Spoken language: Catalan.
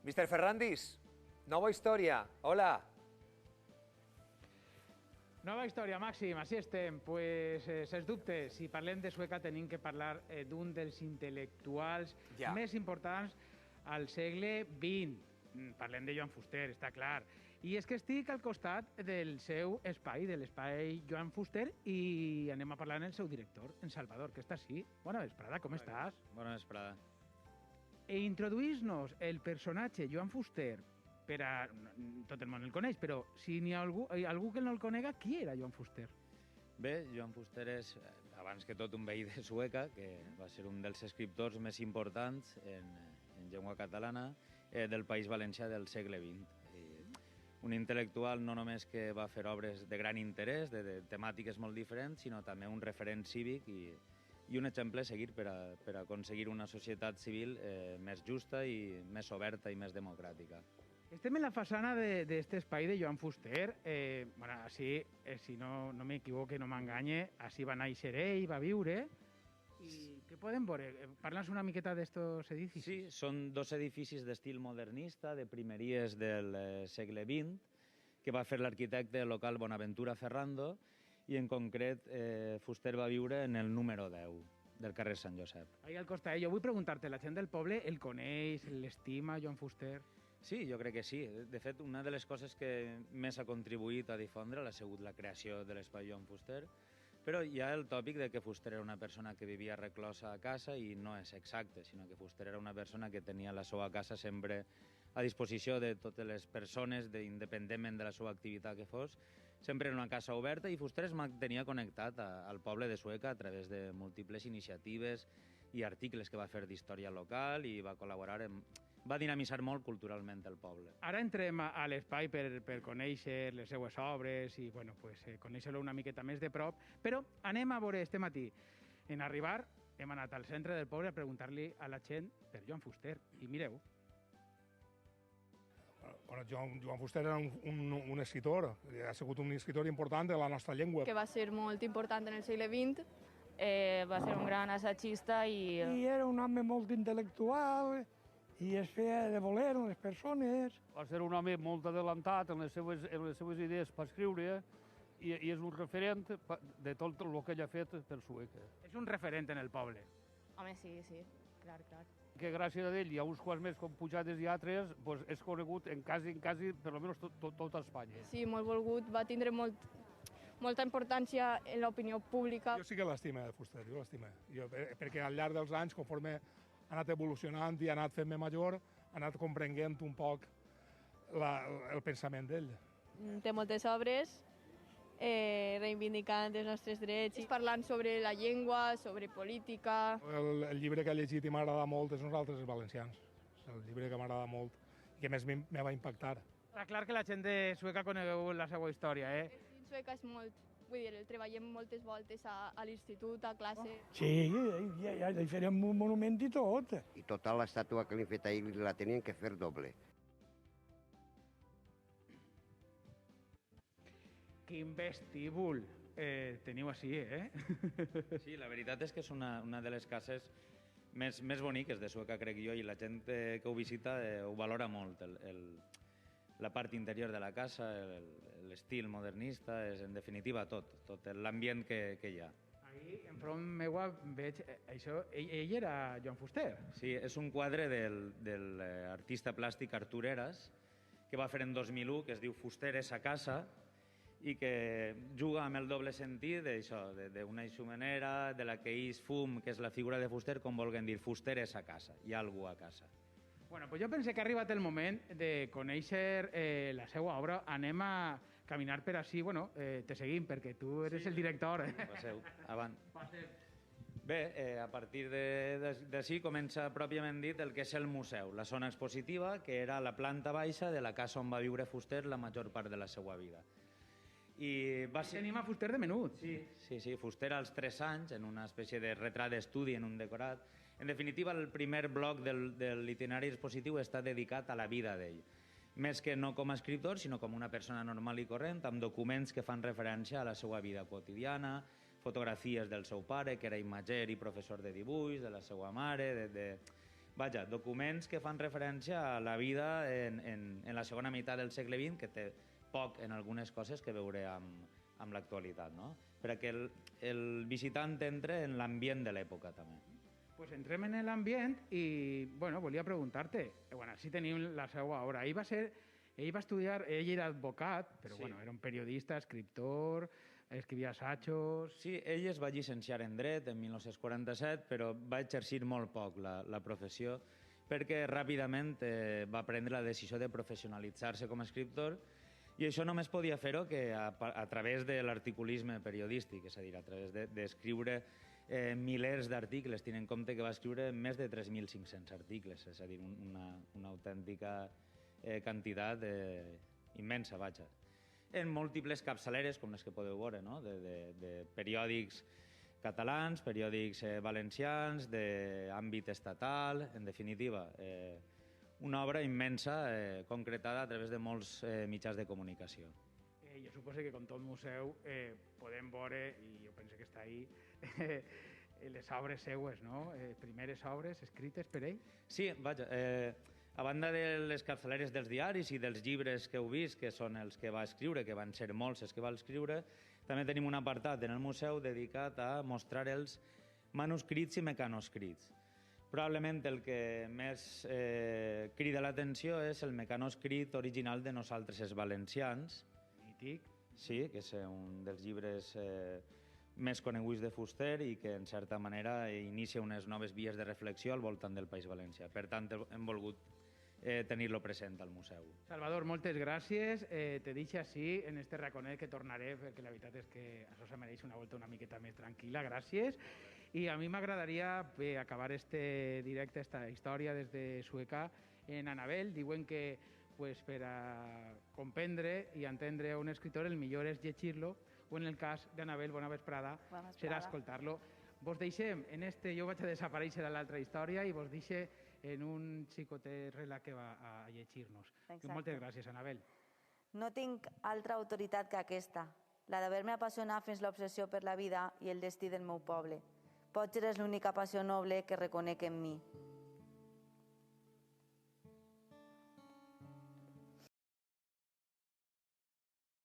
Mr. Ferrandis, nova història. Hola. Nova història, Màxim, així estem. Pues, sens dubte, si parlem de Sueca tenim que parlar d'un dels intel·lectuals més importants al segle XX. Parlem de Joan Fuster, està clar. I és que estic al costat del seu espai, de l'espai Joan Fuster, i anem a parlar amb el seu director, en Salvador, que està així. Bona vesprada, com estàs? Bona vesprada. Introduís-nos el personatge Joan Fuster, per a... tot el món el coneix, però si n'hi ha algú que no el conega, qui era Joan Fuster? Bé, Joan Fuster és, abans que tot, un veí de Sueca, que va ser un dels escriptors més importants en llengua catalana del País Valencià del segle XX. Un intel·lectual no només que va fer obres de gran interès, de temàtiques molt diferents, sinó també un referent cívic i un exemple a seguir per a aconseguir una societat civil més justa i més oberta i més democràtica. Estem en la façana d'aquest espai de Joan Fuster. Bueno, així, si no m'equivoque, no m'enganye, així va néixer ell, va viure. I què podem veure? Parla'ns una miqueta d'estos edificis. Sí, són dos edificis d'estil modernista, de primeries del segle XX, que va fer l'arquitecte local Bonaventura Ferrando, i en concret Fuster va viure en el número 10 del carrer Sant Josep. Ahí al costat. Jo vull preguntar-te, la gent del poble el coneix, l'estima, Joan Fuster? Sí, jo crec que sí. De fet, una de les coses que més ha contribuït a difondre ha sigut la creació de l'espai Joan Fuster, però hi ha el tòpic de que Fuster era una persona que vivia reclosa a casa i no és exacte, sinó que Fuster era una persona que tenia la seva casa sempre a disposició de totes les persones, independentment de la seva activitat que fos, sempre en una casa oberta, i Fuster es mantenia connectat al poble de Sueca a través de múltiples iniciatives i articles que va fer d'història local i va col·laborar va dinamitzar molt culturalment el poble. Ara entrem a l'espai per conèixer les seues obres i conèixer-lo una miqueta més de prop, però anem a veure este matí. En arribar, hem anat al centre del poble a preguntar-li a la gent per Joan Fuster. I mireu. Bueno, Joan Fuster era un escritor, ha sigut un escritor important de la nostra llengua. Que va ser molt important en el segle XX, va ser un gran assagista i... I era un home molt intel·lectual, i es feia de voler amb les persones. Va ser un home molt adelantat en les seves idees per escriure i és un referent de tot el que ell ha fet per Sueca. És un referent en el poble. Home, sí, clar. Que gràcies a ell hi ha uns quants més com Pujades i altres, doncs és conegut en quasi, per almenys tota Espanya. Sí, molt volgut, va tindre molta importància en l'opinió pública. Jo sí que l'estima, Fuster, jo l'estima. Perquè al llarg dels anys, conforme ha anat evolucionant i ha anat fent-me major, ha anat comprenent un poc el pensament d'ell. Té moltes obres reivindicant els nostres drets, parlant sobre la llengua, sobre política. El llibre que he llegit i m'agrada molt és Nosaltres els valencians. És el llibre que m'agrada molt i que més me va impactar. Està clar que la gent de Sueca conegueu la seva història, eh? En Sueca és molt... Vull dir, el treballem moltes voltes a l'institut, a classe. Sí, ja li farem un monument i tot. I tota l'estàtua que li han fet a ell la tenien que fer doble. Quin vestíbul teniu així, eh? Sí, la veritat és que és una de les cases més boniques de Sueca, crec jo, i la gent que ho visita ho valora molt. La part interior de la casa, l'estil modernista, és en definitiva tot l'ambient que hi ha. Ahí, enfront meua, veig això. Ell era Joan Fuster. Sí, és un quadre de l'artista plàstic Artur Eras, que va fer en 2001, que es diu Fuster és a casa, i que juga amb el doble sentit d'això, d'una xumenera, de la que ix fum, que és la figura de Fuster, com volguem dir, Fuster és a casa, hi ha algú a casa. Bueno, pues jo pense que ha arribat el moment de conèixer la seva obra. Anem a caminar per així. Bueno, te seguim, perquè tu eres el director. Passeu, avant. Bé, a partir d'ací comença pròpiament dit el que és el museu, la zona expositiva, que era la planta baixa de la casa on va viure Fuster la major part de la seva vida. I tenim a Fuster de menut. Sí, Fuster als 3 anys, en una espècie de retrat d'estudi en un decorat. En definitiva, el primer bloc de l'itinerari expositiu està dedicat a la vida d'ell. Més que no com a escriptor, sinó com una persona normal i corrent, amb documents que fan referència a la seva vida quotidiana, fotografies del seu pare, que era imatger i professor de dibuix, de la seva mare, Vaja, documents que fan referència a la vida en la segona meitat del segle XX, que té poc en algunes coses que veure amb l'actualitat, no? Perquè el visitant entra en l'ambient de l'època, també. Pues entrem en l'ambient i, bueno, volia preguntar-te, bueno, si tenim la seva obra. Ell va estudiar, ell era advocat, però Sí. bueno, era un periodista, escriptor, escrivia assajos... Sí, ell es va llicenciar en Dret en 1947, però va exercir molt poc la professió perquè ràpidament va prendre la decisió de professionalitzar-se com a escriptor i això només podia fer-ho que a través de l'articulisme periodístic, és a dir, a través d'escriure milers d'articles, tenint en compte que va escriure més de 3.500 articles, és a dir, una autèntica quantitat immensa, vaja. En múltiples capçaleres, com les que podeu veure, no? de periòdics catalans, periòdics valencians, d'àmbit estatal, en definitiva, una obra immensa concretada a través de molts mitjans de comunicació. Jo suposo que com tot museu podem veure, i jo penso que està ahí, les obres seues, no? Primeres obres escrites per ell. Sí, vaja, a banda de les capçaleres dels diaris i dels llibres que heu vist, que són els que va escriure, que van ser molts els que va escriure, també tenim un apartat en el museu dedicat a mostrar els manuscrits i mecanoscrits. Probablement el que més crida l'atenció és el mecanoscrit original de Nosaltres els Valencians. Mític. Sí, que és un dels llibres més coneguts de Fuster i que, en certa manera, inicia unes noves vies de reflexió al voltant del País Valencià. Per tant, hem volgut tenir-lo present al museu. Salvador, moltes gràcies. Te deixo així, en este raconet que tornaré, perquè la veritat és que això se mereix una volta una miqueta més tranquil·la. Gràcies. I a mi m'agradaria acabar este directe, esta història des de Sueca, en Anabel. Diuen que per a comprendre i entendre un escritor el millor és llegir-lo, o en el cas d'Anabel, bona vesprada, serà escoltar-lo. Vos deixem en este, jo vaig a desaparèixer a l'altra història i vos deixe en un xicotet relat que va a llegir-nos. Moltes gràcies, Anabel. No tinc altra autoritat que aquesta, la d'haver-me apassionat fins l'obsessió per la vida i el destí del meu poble. Potser és l'única passió noble que reconec en mi.